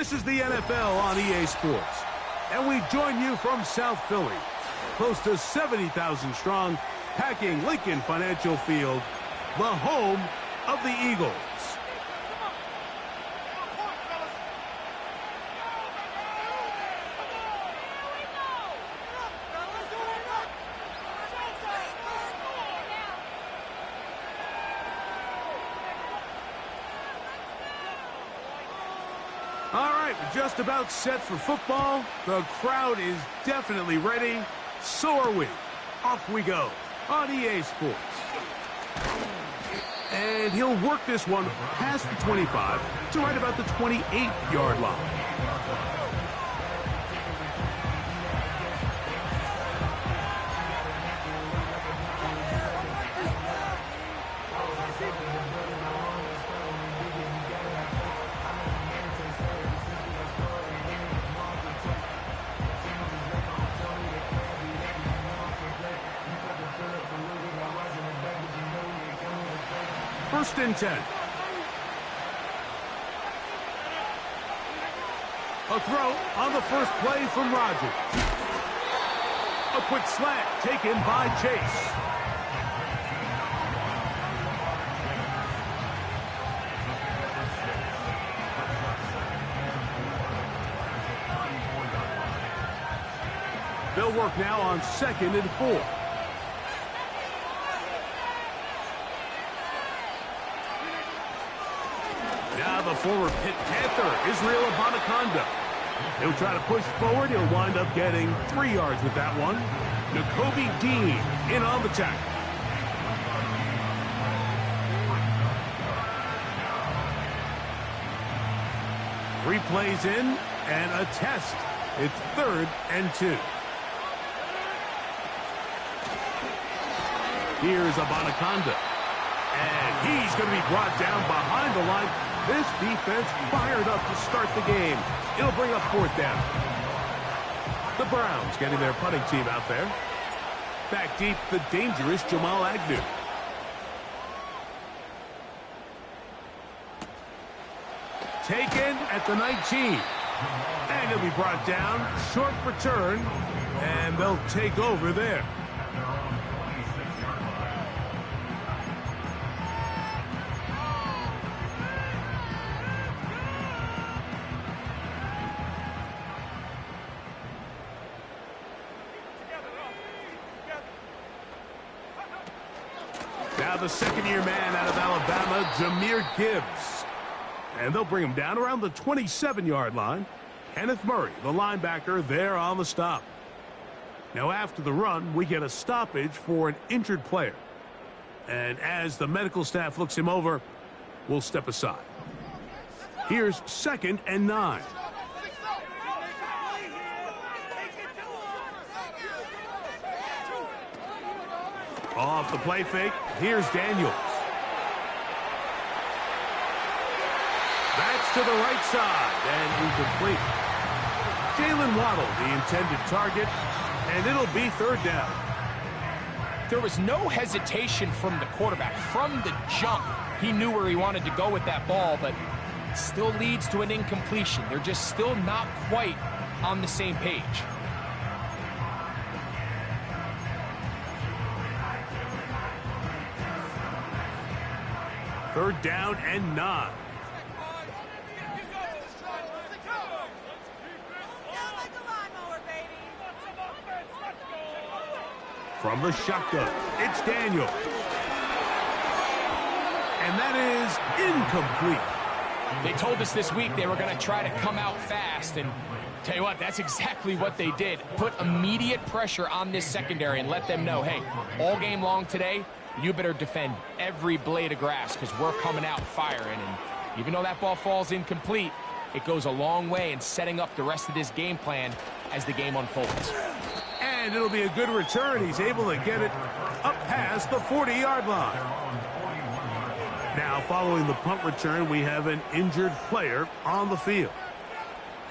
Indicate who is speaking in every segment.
Speaker 1: This is the NFL on EA Sports, and we join you from South Philly, close to 70,000 strong, packing Lincoln Financial Field, the home of the Eagles. All right, we're just about set for football. The crowd is definitely ready. So are we. Off we go on EA Sports. And he'll work this one past the 25 to right about the 28-yard line. First and 10. A throw on the first play from Rodgers. A quick slant taken by Chase. They'll work now on 2nd and 4. The former Pitt Panther, Israel Abanaconda. He'll try to push forward. He'll wind up getting 3 yards with that one. Nakobe Dean in on the tackle. Three plays in and a test. It's 3rd and 2. Here's Abanaconda. And he's going to be brought down behind the line. This defense fired up to start the game. It'll bring up 4th down. The Browns getting their punting team out there. Back deep, the dangerous Jamal Agnew. Taken at the 19. And he'll be brought down. Short return. And they'll take over there. Now the second-year man out of Alabama, Jahmyr Gibbs. And they'll bring him down around the 27-yard line. Kenneth Murray, the linebacker, there on the stop. Now after the run, we get a stoppage for an injured player. And as the medical staff looks him over, we'll step aside. Here's 2nd and 9. Off the play fake, here's Daniels. That's to the right side and incomplete. Jalen Waddle, the intended target, and it'll be 3rd down.
Speaker 2: There was no hesitation from the quarterback. From the jump, he knew where he wanted to go with that ball, but it still leads to an incompletion. They're just still not quite on the same page.
Speaker 1: 3rd down and 9. From the shotgun, it's Daniels. And that is incomplete.
Speaker 2: They told us this week they were going to try to come out fast, and tell you what, that's exactly what they did. Put immediate pressure on this secondary and let them know, hey, all game long today, you better defend every blade of grass because we're coming out firing. And even though that ball falls incomplete, it goes a long way in setting up the rest of this game plan as the game unfolds.
Speaker 1: And it'll be a good return. He's able to get it up past the 40-yard line. Now, following the punt return, we have an injured player on the field.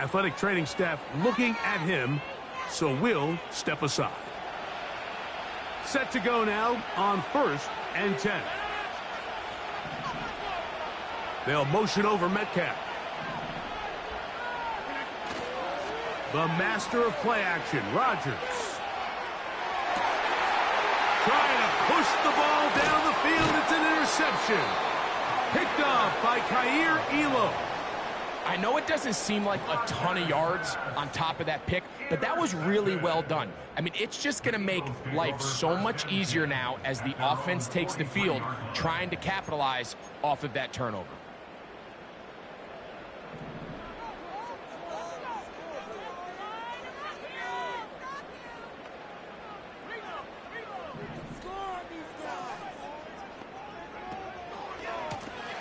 Speaker 1: Athletic training staff looking at him, so we'll step aside. Set to go now on 1st and 10. They'll motion over Metcalf. The master of play action, Rodgers. Trying to push the ball down the field. It's an interception. Picked off by Aefl.
Speaker 2: I know it doesn't seem like a ton of yards on top of that pick, but that was really well done. I mean, it's just going to make life so much easier now as the offense takes the field, trying to capitalize off of that turnover.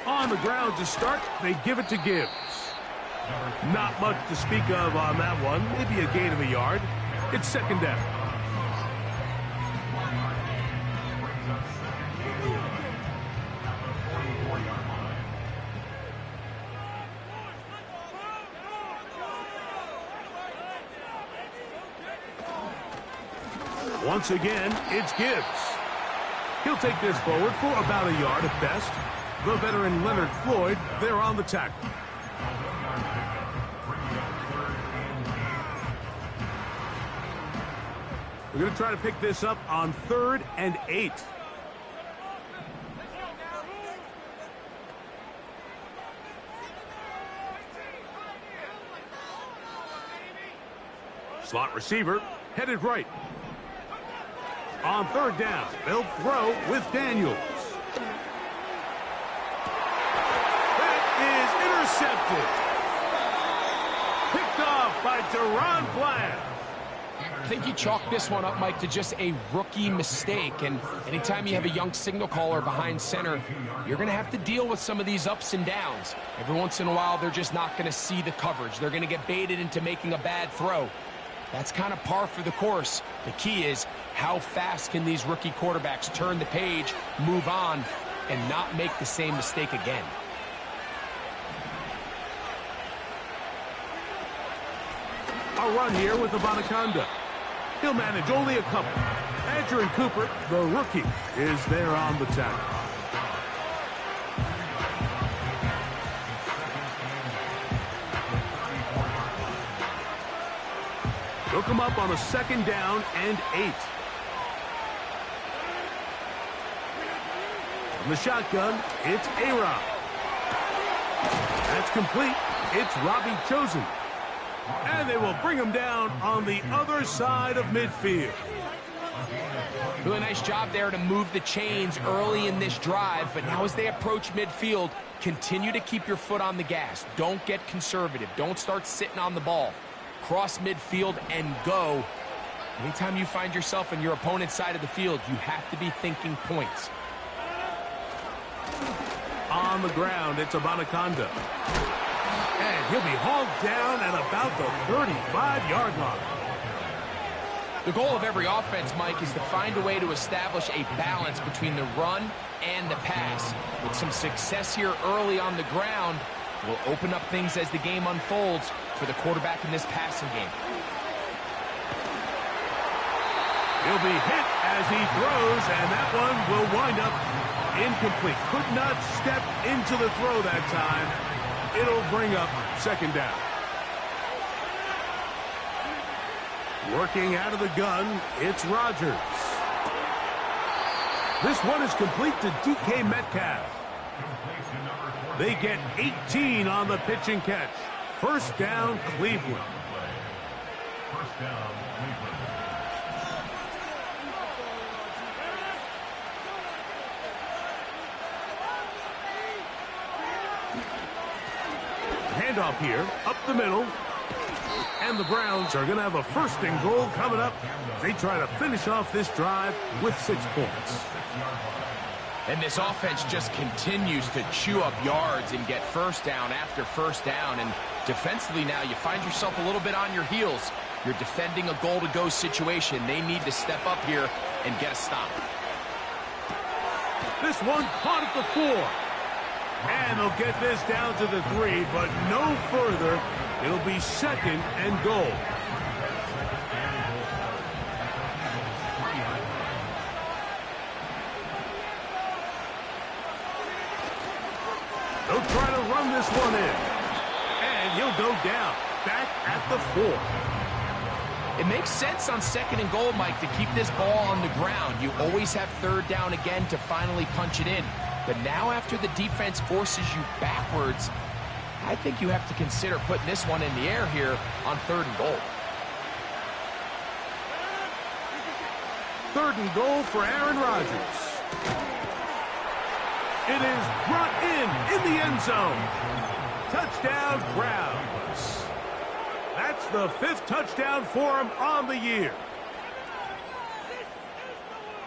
Speaker 1: On the ground to start, they give it to Gibbs. Not much to speak of on that one. Maybe a gain of a yard. It's second down. Once again, it's Gibbs. He'll take this forward for about a yard at best. The veteran Leonard Floyd, they're on the tackle. We're going to try to pick this up on 3rd and 8. Slot receiver, headed right. On 3rd down, they'll throw with Daniels. Intercepted. Picked off by Deron Bland.
Speaker 2: I think you chalk this one up, Mike, to just a rookie mistake. And anytime you have a young signal caller behind center, you're going to have to deal with some of these ups and downs. Every once in a while, they're just not going to see the coverage. They're going to get baited into making a bad throw. That's kind of par for the course. The key is how fast can these rookie quarterbacks turn the page, move on, and not make the same mistake again.
Speaker 1: A run here with Anaconda. He'll manage only a couple. Andrew Cooper, the rookie, is there on the tackle. He'll come up on a 2nd down and 8. From the shotgun, it's A-Rob. That's complete. It's Robbie Chosen. And they will bring him down on the other side of midfield.
Speaker 2: Really nice job there to move the chains early in this drive, but now as they approach midfield, continue to keep your foot on the gas. Don't get conservative. Don't start sitting on the ball. Cross midfield and go. Anytime you find yourself on your opponent's side of the field, you have to be thinking points.
Speaker 1: On the ground, it's Anaconda. And he'll be hauled down at about the 35-yard line.
Speaker 2: The goal of every offense, Mike, is to find a way to establish a balance between the run and the pass. With some success here early on the ground, will open up things as the game unfolds for the quarterback in this passing game.
Speaker 1: He'll be hit as he throws, and that one will wind up incomplete. Could not step into the throw that time. It'll bring up 2nd down. Working out of the gun, it's Rodgers. This one is complete to DK Metcalf. They get 18 on the pitch and catch. 1st down, Cleveland. 1st down, Cleveland. Handoff here, up the middle. And the Browns are going to have a 1st and goal coming up. They try to finish off this drive with 6 points.
Speaker 2: And this offense just continues to chew up yards and get 1st down after 1st down. And defensively now, you find yourself a little bit on your heels. You're defending a goal-to-go situation. They need to step up here and get a stop.
Speaker 1: This one caught at the 4. And they'll get this down to the 3, but no further. It'll be 2nd and goal. They'll try to run this one in. And he'll go down, back at the 4.
Speaker 2: It makes sense on 2nd and goal, Mike, to keep this ball on the ground. You always have 3rd down again to finally punch it in. But now after the defense forces you backwards, I think you have to consider putting this one in the air here on 3rd and goal.
Speaker 1: 3rd and goal for Aaron Rodgers. It is brought in the end zone. Touchdown, Browns. That's the 5th touchdown for him on the year.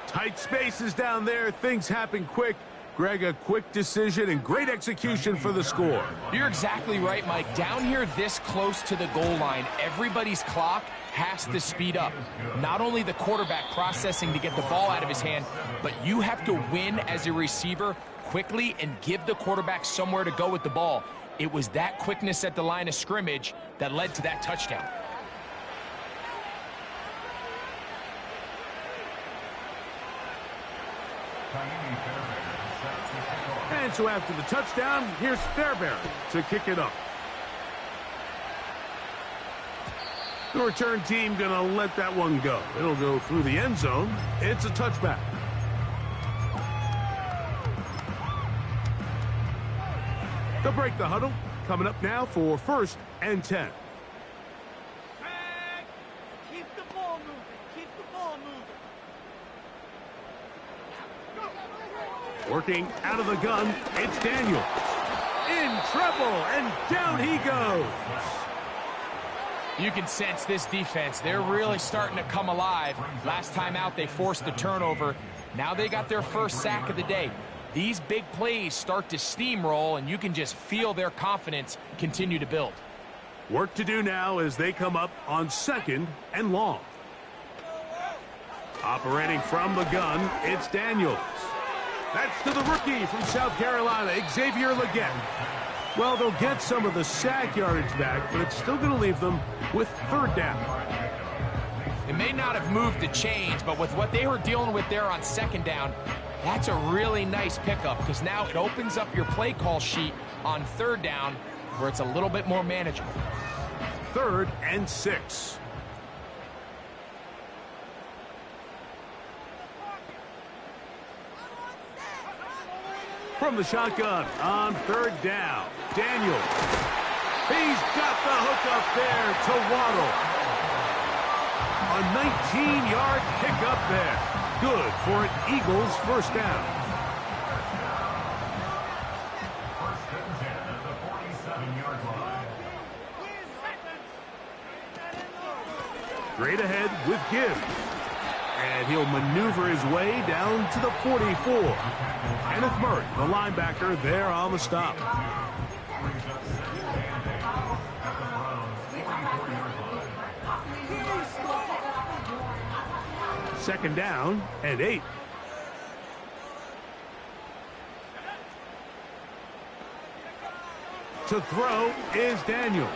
Speaker 1: Tight spaces down there. Things happen quick. Greg, a quick decision and great execution for the score.
Speaker 2: You're exactly right, Mike. Down here this close to the goal line, everybody's clock has to speed up. Not only the quarterback processing to get the ball out of his hand, but you have to win as a receiver quickly and give the quarterback somewhere to go with the ball. It was that quickness at the line of scrimmage that led to that touchdown.
Speaker 1: And so after the touchdown, here's Fairbairn to kick it up. The return team going to let that one go. It'll go through the end zone. It's a touchback. They'll break the huddle. Coming up now for 1st and 10.
Speaker 3: Keep the ball moving. Keep the ball moving.
Speaker 1: Working out of the gun, it's Daniels. In trouble, and down he goes.
Speaker 2: You can sense this defense. They're really starting to come alive. Last time out, they forced the turnover. Now they got their 1st sack of the day. These big plays start to steamroll, and you can just feel their confidence continue to build.
Speaker 1: Work to do now as they come up on 2nd and long. Operating from the gun, it's Daniels. That's to the rookie from South Carolina, Xavier Legette. Well, they'll get some of the sack yardage back, but it's still going to leave them with 3rd down.
Speaker 2: It may not have moved the chains, but with what they were dealing with there on 2nd down, that's a really nice pickup because now it opens up your play call sheet on 3rd down where it's a little bit more manageable.
Speaker 1: 3rd and 6. From the shotgun on 3rd down, Daniels. He's got the hook up there to Waddle. A 19-yard pickup there. Good for an Eagles 1st down. Straight ahead with Gibbs. And he'll maneuver his way down to the 44. Kenneth Murray, the linebacker, there on the stop. Second down and 8. To throw is Daniels.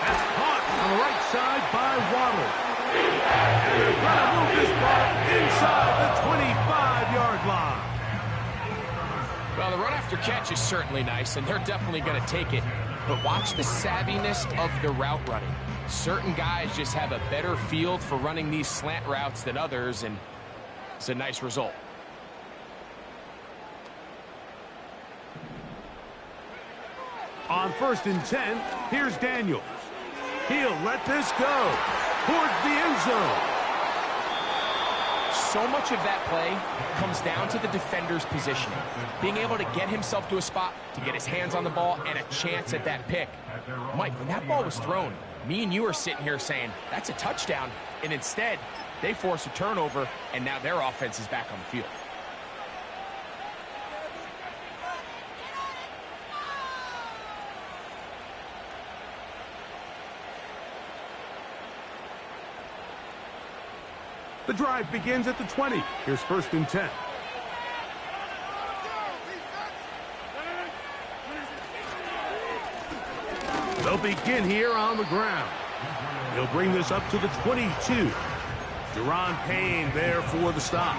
Speaker 1: That's caught on the right side by Waddle. And they're going to move this ball inside the 25-yard line.
Speaker 2: Well, the run after catch is certainly nice, and they're definitely going to take it. But watch the savviness of the route running. Certain guys just have a better field for running these slant routes than others, and it's a nice result.
Speaker 1: On 1st and 10, here's Daniels. He'll let this go towards the end zone.
Speaker 2: So much of that play comes down to the defender's positioning. Being able to get himself to a spot, to get his hands on the ball, and a chance at that pick. Mike, when that ball was thrown, me and you are sitting here saying, that's a touchdown. And instead, they force a turnover, and now their offense is back on the field.
Speaker 1: The drive begins at the 20. Here's 1st and 10. They'll begin here on the ground. He'll bring this up to the 22. Deron Payne there for the stop.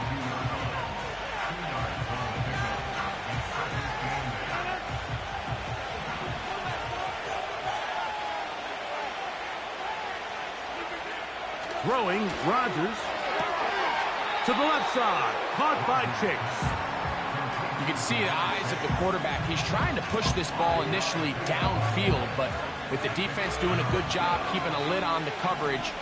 Speaker 1: Throwing, Rodgers. To the left side. Caught by Chase.
Speaker 2: You can see the eyes of the quarterback. He's trying to push this ball initially downfield, but with the defense doing a good job keeping a lid on the coverage,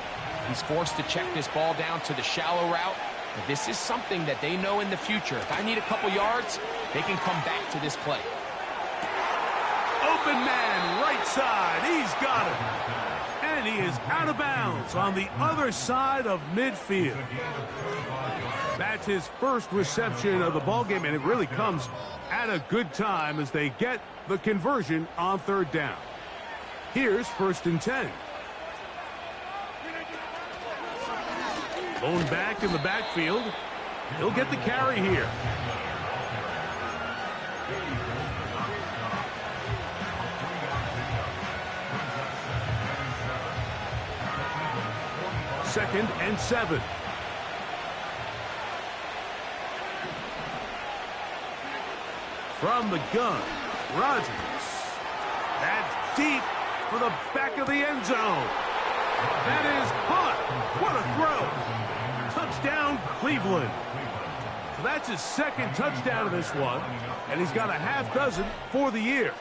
Speaker 2: he's forced to check this ball down to the shallow route. But this is something that they know in the future. If I need a couple yards, they can come back to this play.
Speaker 1: Open man, right side. He's got it. And he is out of bounds on the other side of midfield. That's his first reception of the ballgame, and it really comes at a good time as they get the conversion on third down. Here's 1st and 10. Lone back in the backfield. He'll get the carry here. Second and 7. From the gun, Rodgers. That's deep for the back of the end zone. That is caught. What a throw. Touchdown, Cleveland. So that's his second touchdown of this one, and he's got a half dozen for the year.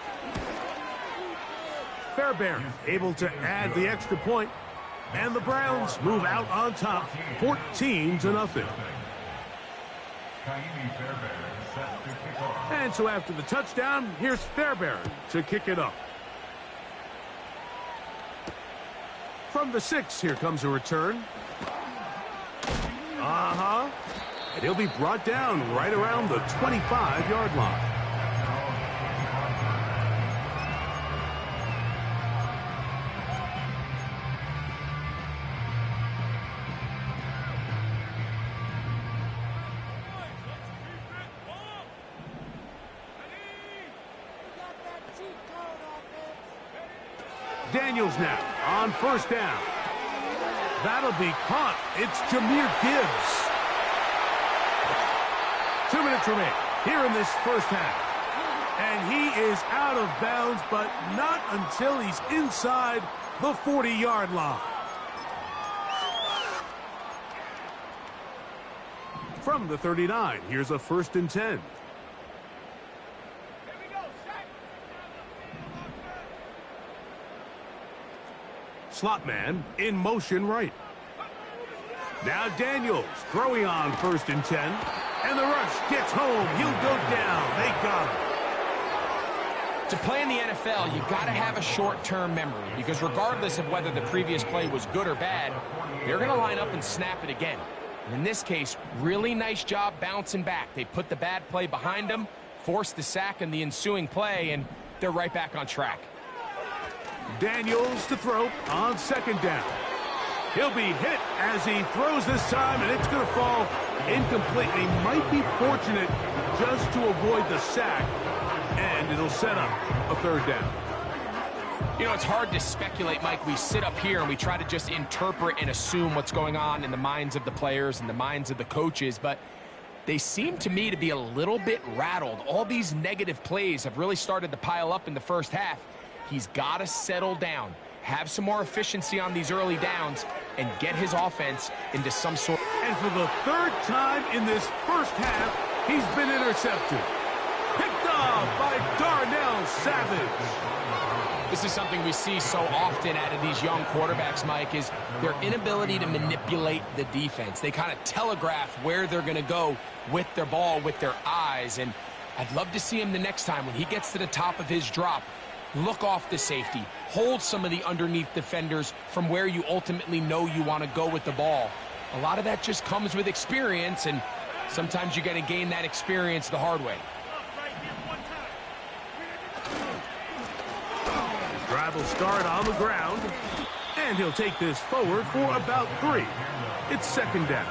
Speaker 1: Fairbairn able to add the extra point, and the Browns move out on top, 14-0. And so after the touchdown, here's Fairbairn to kick it up. From the 6, here comes a return. And he'll be brought down right around the 25-yard line. Daniels now on 1st down. That'll be caught. It's Jahmyr Gibbs. 2 minutes remain here in this first half. And he is out of bounds, but not until he's inside the 40-yard line. From the 39, here's a 1st and 10. Slot man in motion right. Now Daniels throwing on 1st and 10. And the rush gets home. He'll go down. They got him.
Speaker 2: To play in the NFL, you got to have a short-term memory, because regardless of whether the previous play was good or bad, they're going to line up and snap it again. And in this case, really nice job bouncing back. They put the bad play behind them, forced the sack in the ensuing play, and they're right back on track.
Speaker 1: Daniels to throw on 2nd down. He'll be hit as he throws this time, and it's going to fall incomplete. He might be fortunate just to avoid the sack, and it'll set up a 3rd down.
Speaker 2: You know, it's hard to speculate, Mike. We sit up here and we try to just interpret and assume what's going on in the minds of the players and the minds of the coaches, but they seem to me to be a little bit rattled. All these negative plays have really started to pile up in the first half. He's got to settle down, have some more efficiency on these early downs, and get his offense into some sort.
Speaker 1: And for the 3rd time in this first half, he's been intercepted. Picked off by Darnell Savage.
Speaker 2: This is something we see so often out of these young quarterbacks, Mike, is their inability to manipulate the defense. They kind of telegraph where they're going to go with their ball, with their eyes. And I'd love to see him the next time when he gets to the top of his drop. Look off the safety. Hold some of the underneath defenders from where you ultimately know you want to go with the ball. A lot of that just comes with experience, and sometimes you got to gain that experience the hard way.
Speaker 1: Drive will start on the ground, and he'll take this forward for about 3. It's 2nd down.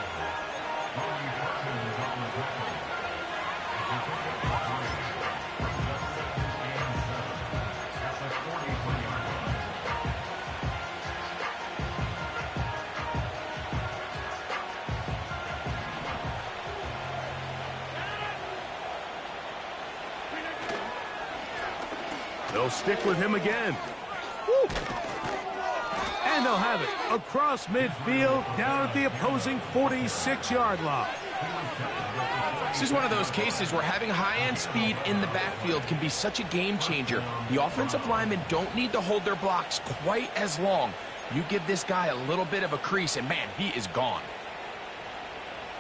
Speaker 1: They'll stick with him again. Woo. And And they'll have it across midfield, down at the opposing 46-yard line.
Speaker 2: This is one of those cases where having high-end speed in the backfield can be such a game changer. The offensive linemen don't need to hold their blocks quite as long. You give this guy a little bit of a crease, and man, he is gone.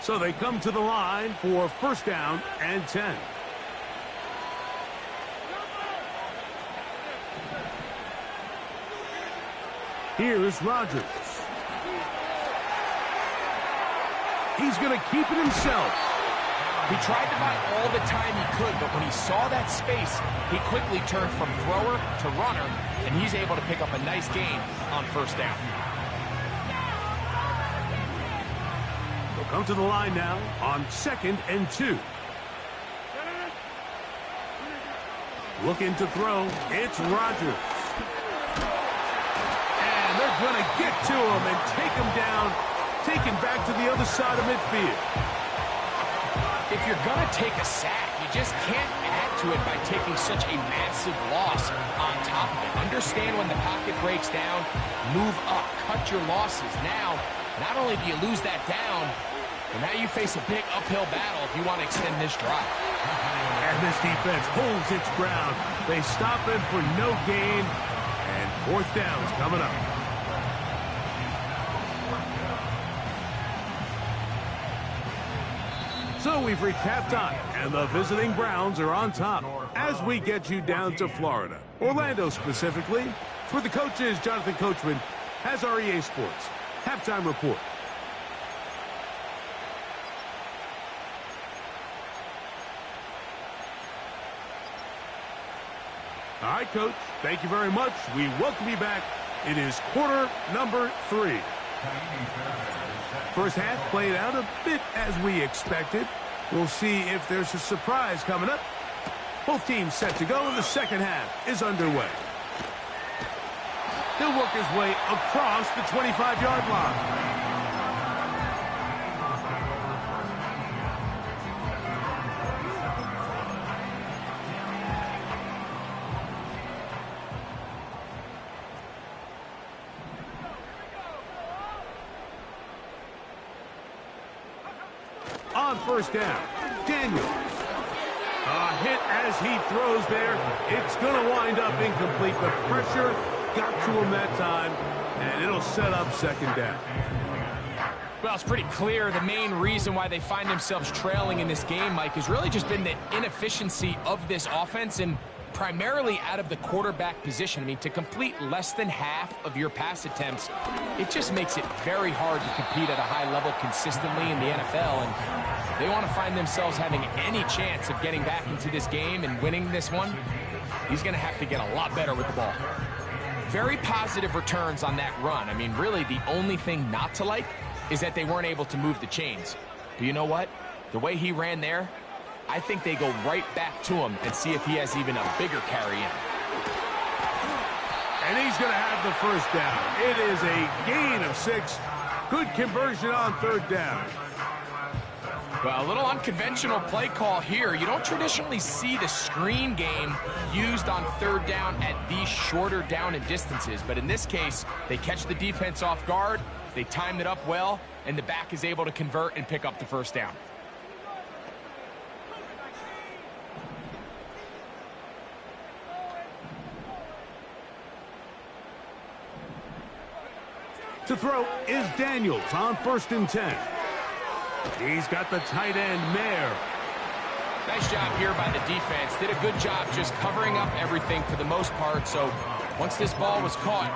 Speaker 1: So they come to the line for first down and 10. Here's Rodgers. He's going to keep it himself.
Speaker 2: He tried to buy all the time he could, but when he saw that space, he quickly turned from thrower to runner, and he's able to pick up a nice gain on first down.
Speaker 1: They'll come to the line now on 2nd and 2. Looking to throw, it's Rodgers. And they're going to get to him and take him down, taken back to the other side of midfield.
Speaker 2: If you're going to take a sack, you just can't add to it by taking such a massive loss on top of it. Understand when the pocket breaks down, move up, cut your losses. Now, not only do you lose that down, but now you face a big uphill battle if you want to extend this drive.
Speaker 1: And this defense holds its ground. They stop him for no gain, and fourth down's coming up. So we've reached halftime, and the visiting Browns are on top as we get you down to Florida. Orlando specifically, where the coach is Jonathan Coachman, has our EA Sports halftime report. All right, Coach, thank you very much. We welcome you back. It is quarter number 3. First half played out a bit as we expected. We'll see if there's a surprise coming up. Both teams set to go, and the second half is underway. He'll work his way across the 25-yard line. On first down, Daniels. A hit as he throws there. It's going to wind up incomplete. The pressure got to him that time, and it'll set up second down.
Speaker 2: Well, it's pretty clear the main reason why they find themselves trailing in this game, Mike, has really just been the inefficiency of this offense and primarily out of the quarterback position. I mean, to complete less than half of your pass attempts, it just makes it very hard to compete at a high level consistently in the NFL. And if they want to find themselves having any chance of getting back into this game and winning this one, he's going to have to get a lot better with the ball. Very positive returns on that run. I mean, really, the only thing not to like is that they weren't able to move the chains. But you know what? The way he ran there, I think they go right back to him and see if he has even a bigger carry in.
Speaker 1: And he's going to have the first down. It is a gain of 6. Good conversion on third down.
Speaker 2: Well, a little unconventional play call here. You don't traditionally see the screen game used on third down at these shorter down and distances. But in this case, they catch the defense off guard, they timed it up well, and the back is able to convert and pick up the first down.
Speaker 1: To throw is Daniels on 1st and 10. He's got the tight end, Mayer.
Speaker 2: Nice job here by the defense. Did a good job just covering up everything for the most part. So once this ball was caught,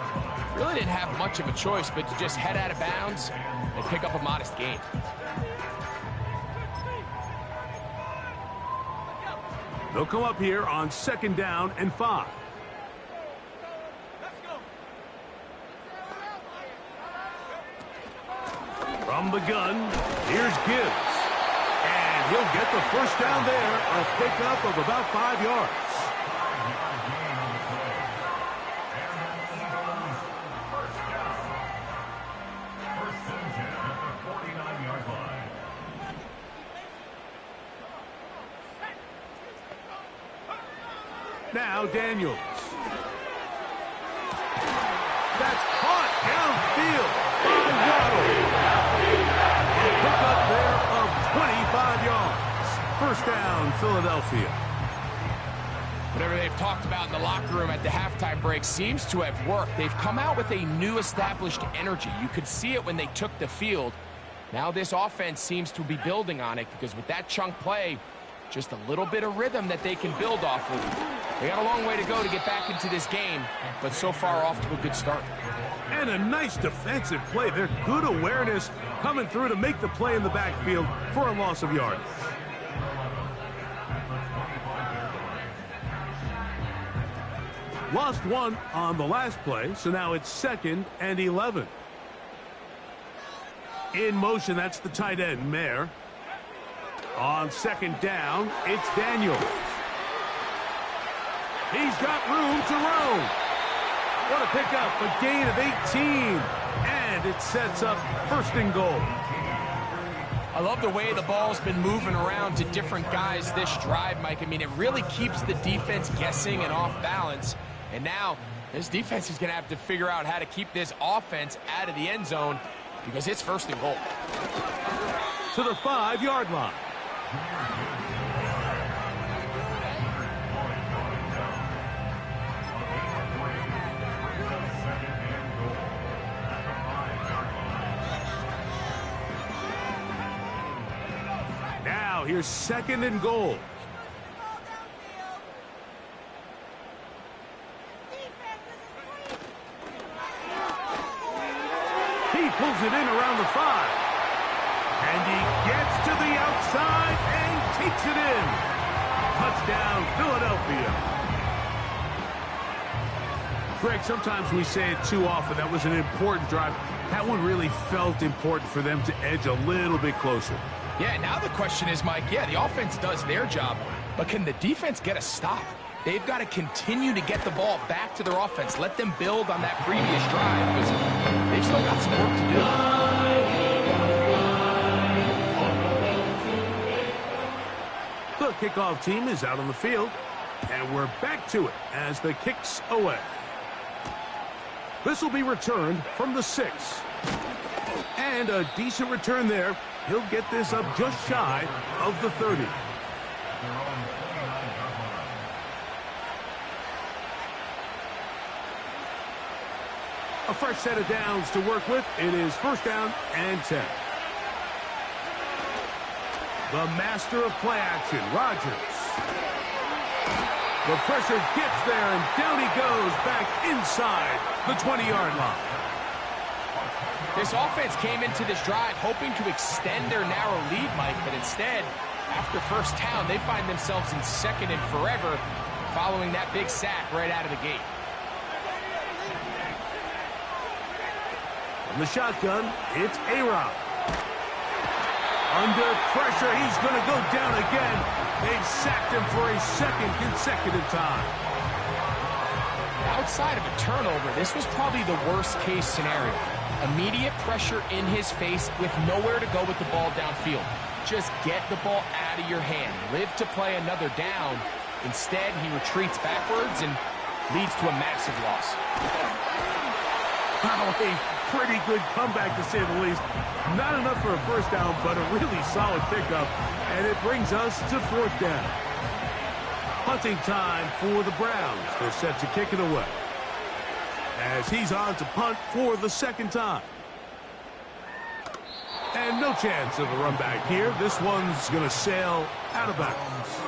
Speaker 2: really didn't have much of a choice but to just head out of bounds and pick up a modest gain.
Speaker 1: They'll come up here on 2nd down and 5. From the gun, here's Gibbs. And he'll get the first down there, a pickup of about 5 yards. Now Daniels. That's caught Waddle. A pickup there of 25 yards. First down, Philadelphia.
Speaker 2: Whatever they've talked about in the locker room at the halftime break seems to have worked. They've come out with a new established energy. You could see it when they took the field. Now this offense seems to be building on it because with that chunk play, just a little bit of rhythm that they can build off of. They got a long way to go to get back into this game, but so far off to a good start.
Speaker 1: And a nice defensive play. They're good awareness coming through to make the play in the backfield for a loss of yardage. Lost one on the last play, so now it's 2nd and 11. In motion, that's the tight end, Mayer. On 2nd down, it's Daniels. He's got room to roam. What a pickup, a gain of 18. And it sets up 1st and goal.
Speaker 2: I love the way the ball's been moving around to different guys this drive, Mike. I mean, it really keeps the defense guessing and off balance. And now, this defense is going to have to figure out how to keep this offense out of the end zone because it's 1st and goal.
Speaker 1: To the 5-yard line. Now, here's 2nd and goal. He pulls it in around the 5. And he gets to the outside and takes it in. Touchdown, Philadelphia. Greg, sometimes we say it too often. That was an important drive. That one really felt important for them to edge a little bit closer.
Speaker 2: Yeah, now the question is, Mike, yeah, the offense does their job, but can the defense get a stop? They've got to continue to get the ball back to their offense. Let them build on that previous drive because they've still got some work to do.
Speaker 1: The kickoff team is out on the field, and we're back to it as the kick's away. This will be returned from the 6. And a decent return there. He'll get this up just shy of the 30. A fresh set of downs to work with. It is 1st down and 10. The master of play action, Rodgers. The pressure gets there, and down he goes back inside the 20-yard line.
Speaker 2: This offense came into this drive hoping to extend their narrow lead, Mike, but instead, after 1st down, they find themselves in 2nd and forever following that big sack right out of the gate.
Speaker 1: From the shotgun, it's A-Rod. Under pressure, he's going to go down again. They've sacked him for a 2nd consecutive time.
Speaker 2: Outside of a turnover, this was probably the worst-case scenario. Immediate pressure in his face with nowhere to go with the ball downfield. Just get the ball out of your hand. Live to play another down. Instead, he retreats backwards and leads to a massive loss.
Speaker 1: Wow, a pretty good comeback to say the least. Not enough for a 1st down, but a really solid pickup. And it brings us to 4th down. Punting time for the Browns. They're set to kick it away, as he's on to punt for the 2nd time. And no chance of a run back here. This one's going to sail out of bounds.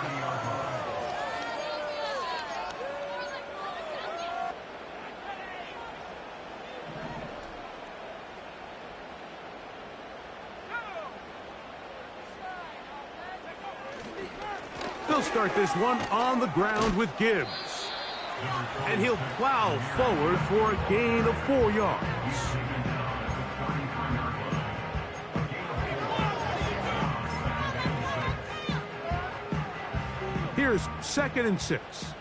Speaker 1: They'll start this one on the ground with Gibbs. And he'll plow forward for a gain of 4 yards. Here's 2nd and 6.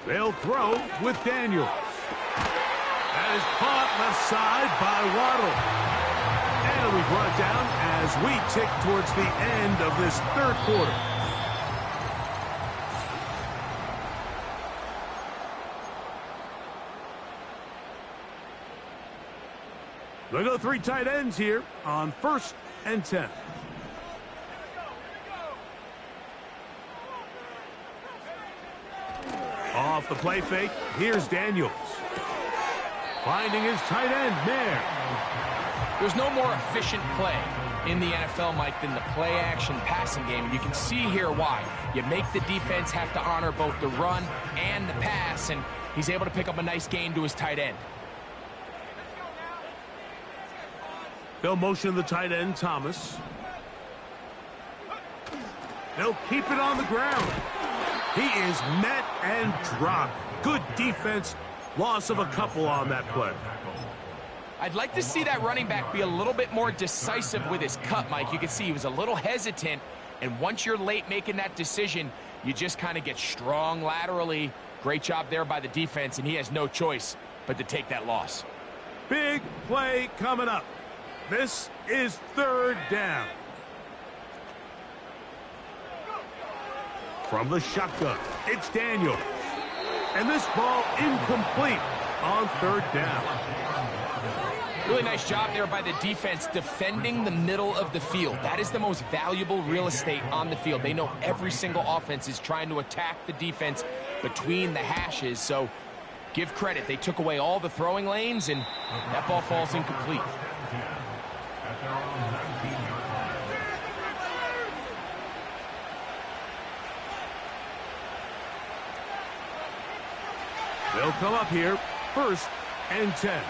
Speaker 1: They'll throw with Daniels. That is caught left side by Waddle. And it'll be brought down as we tick towards the end of this 3rd quarter. They'll go 3 tight ends here on 1st and 10. Off the play fake, here's Daniels. Finding his tight end, Mayer.
Speaker 2: There's no more efficient play in the NFL, Mike, than the play-action passing game. And you can see here why. You make the defense have to honor both the run and the pass, and he's able to pick up a nice gain to his tight end.
Speaker 1: They'll motion the tight end, Thomas. They'll keep it on the ground. He is met and dropped. Good defense. Loss of a couple on that play.
Speaker 2: I'd like to see that running back be a little bit more decisive with his cut, Mike. You can see he was a little hesitant, and once you're late making that decision, you just kind of get strong laterally. Great job there by the defense, and he has no choice but to take that loss.
Speaker 1: Big play coming up. This is 3rd down. From the shotgun, it's Daniels. And this ball incomplete on 3rd down.
Speaker 2: Really nice job there by the defense defending the middle of the field. That is the most valuable real estate on the field. They know every single offense is trying to attack the defense between the hashes. So give credit. They took away all the throwing lanes, and that ball falls incomplete.
Speaker 1: They'll come up here, 1st and 10.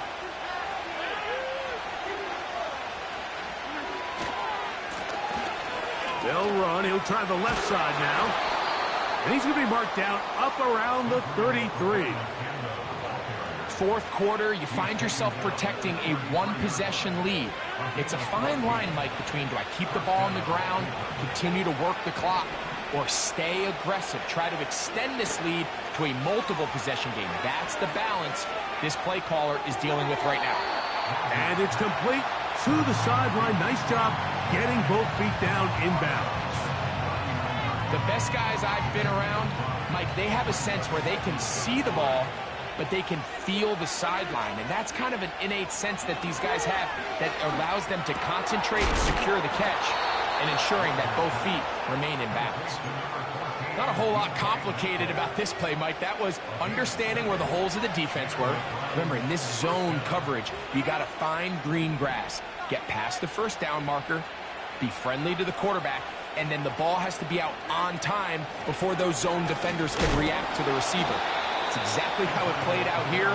Speaker 1: They'll run. He'll try the left side now. And he's going to be marked down up around the 33.
Speaker 2: 4th quarter, you find yourself protecting a 1-possession lead. It's a fine line, Mike, between do I keep the ball on the ground, continue to work the clock, or stay aggressive, try to extend this lead to a multiple possession game. That's the balance this play caller is dealing with right now.
Speaker 1: And it's complete to the sideline. Nice job getting both feet down inbounds.
Speaker 2: The best guys I've been around, Mike, they have a sense where they can see the ball, but they can feel the sideline. And that's kind of an innate sense that these guys have that allows them to concentrate and secure the catch and ensuring that both feet remain in bounds. Not a whole lot complicated about this play, Mike. That was understanding where the holes of the defense were. Remember, in this zone coverage, you got to find green grass. Get past the 1st down marker, be friendly to the quarterback, and then the ball has to be out on time before those zone defenders can react to the receiver. It's exactly how it played out here.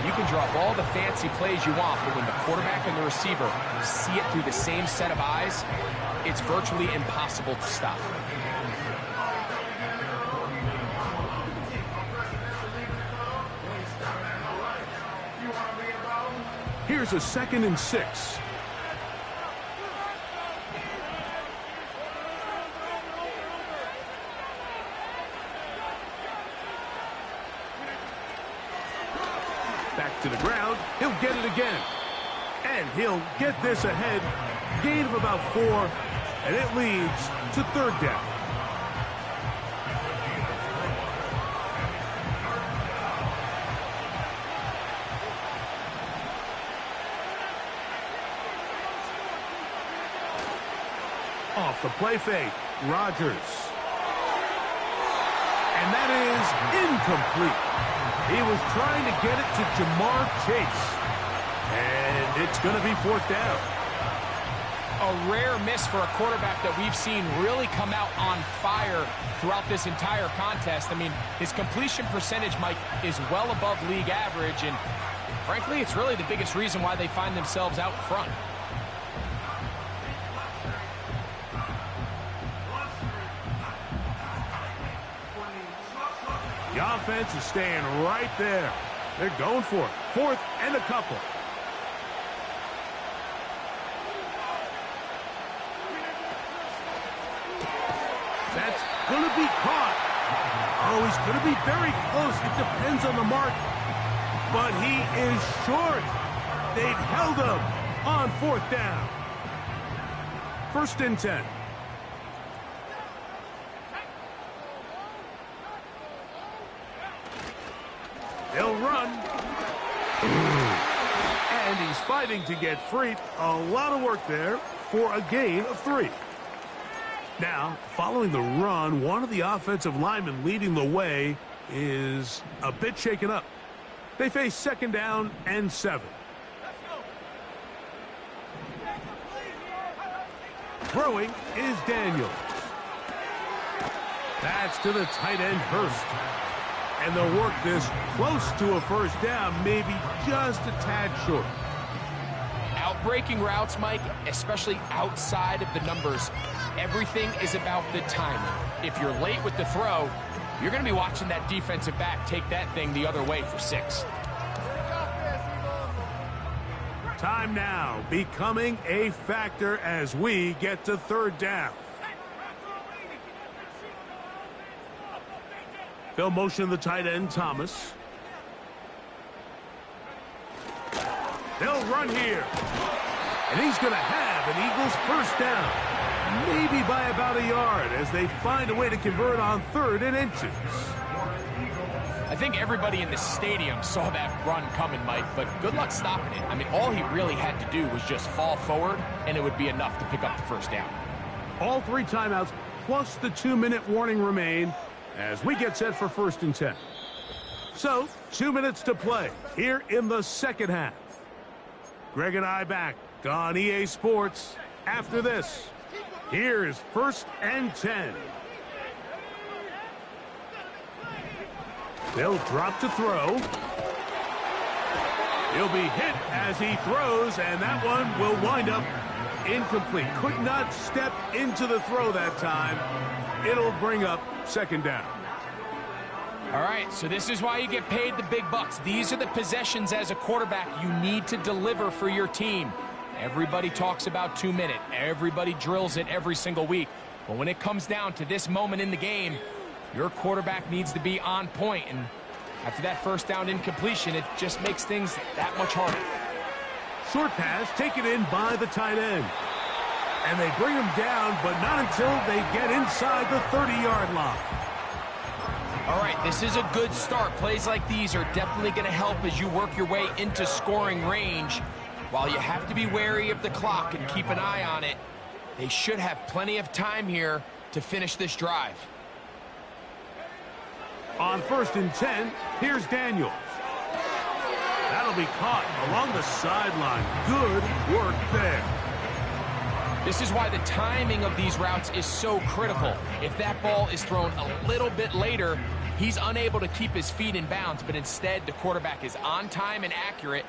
Speaker 2: You can drop all the fancy plays you want, but when the quarterback and the receiver see it through the same set of eyes, it's virtually impossible to stop.
Speaker 1: Here's a 2nd and 6. Back to the ground. He'll get it again. And he'll get this ahead. Gain of about 4. And it leads to 3rd down. Off the play fake, Rodgers. And that is incomplete. He was trying to get it to Jamar Chase. And it's going to be 4th down.
Speaker 2: A rare miss for a quarterback that we've seen really come out on fire throughout this entire contest. I mean, his completion percentage, Mike, is well above league average. And frankly, it's really the biggest reason why they find themselves out front.
Speaker 1: The offense is staying right there. They're going for it. 4th and a couple. That's going to be caught. Oh, he's going to be very close. It depends on the mark. But he is short. They've held him on 4th down. 1st and 10. They'll run. And And he's fighting to get free. A lot of work there for a gain of 3. Now, following the run, one of the offensive linemen leading the way is a bit shaken up. They face 2nd down and 7. Throwing is Daniels. That's to the tight end, Hurst. And they'll work this close to a 1st down, maybe just a tad short.
Speaker 2: Outbreaking routes, Mike, especially outside of the numbers, everything is about the timing. If you're late with the throw, you're going to be watching that defensive back take that thing the other way for 6.
Speaker 1: Time now becoming a factor as we get to 3rd down. They'll motion the tight end, Thomas. They'll run here. And he's going to have an Eagles 1st down. Maybe by about a yard as they find a way to convert on 3rd and inches.
Speaker 2: I think everybody in the stadium saw that run coming, Mike, but good luck stopping it. I mean, all he really had to do was just fall forward, and it would be enough to pick up the 1st down.
Speaker 1: All 3 timeouts plus the 2-minute warning remain as we get set for 1st and 10. So, 2 minutes to play here in the 2nd half. Greg and I back on EA Sports after this. Here's 1st and 10. They'll drop to throw. He'll be hit as he throws, and that one will wind up incomplete. Could not step into the throw that time. It'll bring up 2nd down.
Speaker 2: All right, so this is why you get paid the big bucks. These are the possessions as a quarterback you need to deliver for your team. Everybody talks about 2-minute. Everybody drills it every single week. But when it comes down to this moment in the game, your quarterback needs to be on point. And after that 1st down incompletion, it just makes things that much harder.
Speaker 1: Short pass taken in by the tight end. And they bring him down, but not until they get inside the 30-yard line.
Speaker 2: All right, this is a good start. Plays like these are definitely going to help as you work your way into scoring range. While you have to be wary of the clock and keep an eye on it, they should have plenty of time here to finish this drive.
Speaker 1: On 1st and 10, here's Daniels. That'll be caught along the sideline. Good work there.
Speaker 2: This is why the timing of these routes is so critical. If that ball is thrown a little bit later, he's unable to keep his feet in bounds, but instead the quarterback is on time and accurate,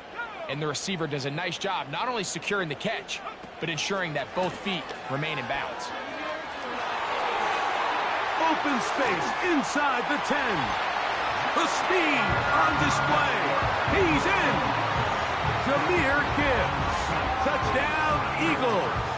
Speaker 2: and the receiver does a nice job not only securing the catch, but ensuring that both feet remain in bounds.
Speaker 1: Open space inside the 10. The speed on display. He's in. Jahmyr Gibbs. Touchdown, Eagles.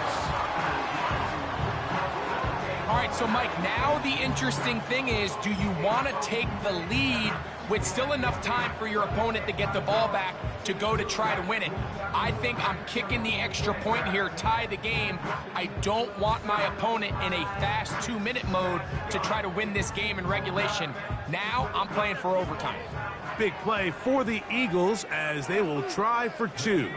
Speaker 2: All right, so Mike, now the interesting thing is, do you want to take the lead with still enough time for your opponent to get the ball back to go to try to win it? I think I'm kicking the extra point here, tie the game. I don't want my opponent in a fast 2-minute mode to try to win this game in regulation. Now I'm playing for overtime.
Speaker 1: Big play for the Eagles as they will try for 2.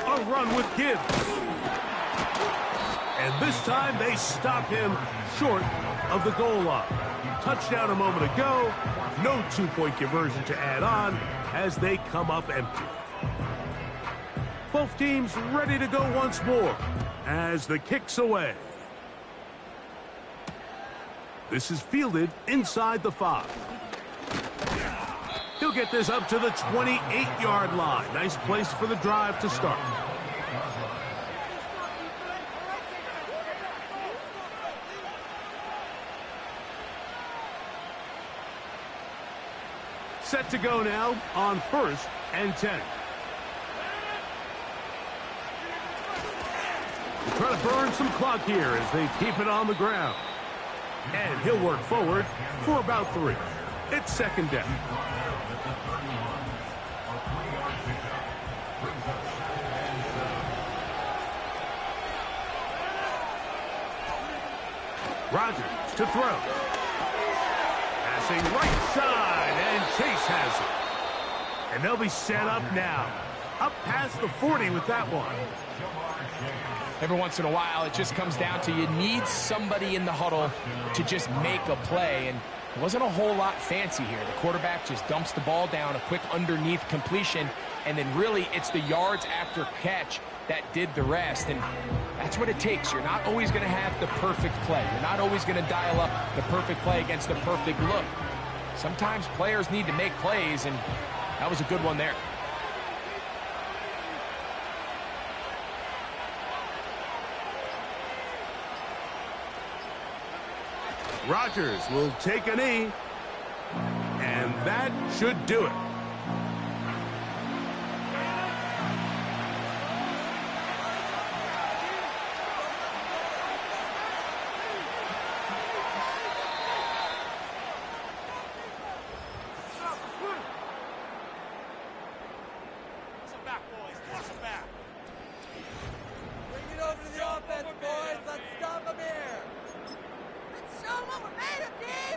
Speaker 1: A run with Gibbs. And this time they stop him short of the goal line. Touchdown a moment ago. No 2-point conversion to add on as they come up empty. Both teams ready to go once more as the kick's away. This is fielded inside the 5. He'll get this up to the 28-yard line. Nice place for the drive to start. Set to go now on 1st and 10. They try to burn some clock here as they keep it on the ground. And he'll work forward for about 3. It's 2nd down. Rodgers to throw. Passing right side, and Chase has it. And they'll be set up now. Up past the 40 with that one.
Speaker 2: Every once in a while, it just comes down to you need somebody in the huddle to just make a play. And it wasn't a whole lot fancy here. The quarterback just dumps the ball down, a quick underneath completion, and then really it's the yards after catch that did the rest. And that's what it takes. You're not always going to have the perfect play. You're not always going to dial up the perfect play against the perfect look. Sometimes players need to make plays, and that was a good one there.
Speaker 1: Rodgers will take a knee, and that should do it.
Speaker 3: Bring it over to the offense, boys. Let's stop them here. Let's show them what we're made of, dude.